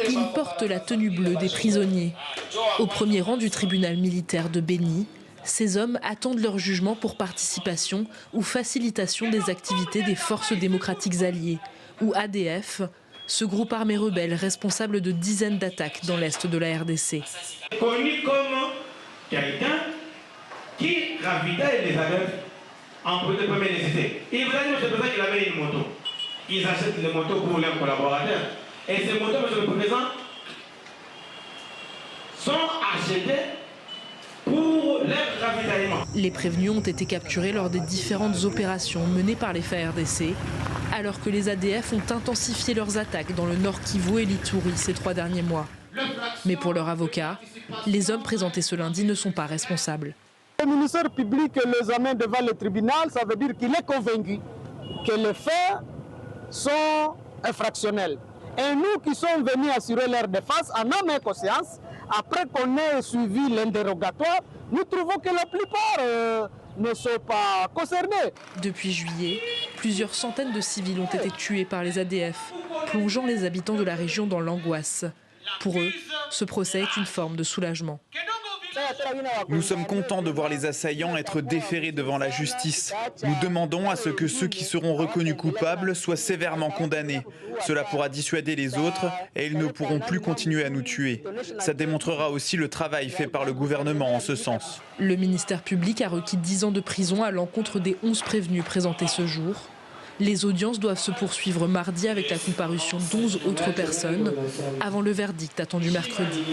Ils portent la tenue bleue des prisonniers. Au premier rang du tribunal militaire de Beni, ces hommes attendent leur jugement pour participation ou facilitation des activités des forces démocratiques alliées, ou ADF, ce groupe armé rebelle responsable de dizaines d'attaques dans l'est de la RDC. Connu comme quelqu'un qui ravitaille les ADF en produits de première nécessité. Et vous avez dit, M. le Président, qu'il avait une moto. Ils achètent les motos pour leurs collaborateurs. Et ces motos, M. le Président, sont achetées pour leur ravitaillement. Les prévenus ont été capturés lors des différentes opérations menées par les FARDC, alors que les ADF ont intensifié leurs attaques dans le nord Kivu et l'Ituri ces 3 derniers mois. Mais pour leur avocat, les hommes présentés ce lundi ne sont pas responsables. Le ministère public les amène devant le tribunal, ça veut dire qu'il est convaincu que les faits sont infractionnels. Et nous qui sommes venus assurer leur défense en âme et conscience, après qu'on ait suivi l'interrogatoire, nous trouvons que la plupart ne sont pas concernés. Depuis juillet, plusieurs centaines de civils ont été tués par les ADF, plongeant les habitants de la région dans l'angoisse. Pour eux, ce procès est une forme de soulagement. Nous sommes contents de voir les assaillants être déférés devant la justice. Nous demandons à ce que ceux qui seront reconnus coupables soient sévèrement condamnés. Cela pourra dissuader les autres et ils ne pourront plus continuer à nous tuer. Ça démontrera aussi le travail fait par le gouvernement en ce sens. Le ministère public a requis 10 ans de prison à l'encontre des 11 prévenus présentés ce jour. Les audiences doivent se poursuivre mardi avec la comparution d'11 autres personnes avant le verdict attendu mercredi.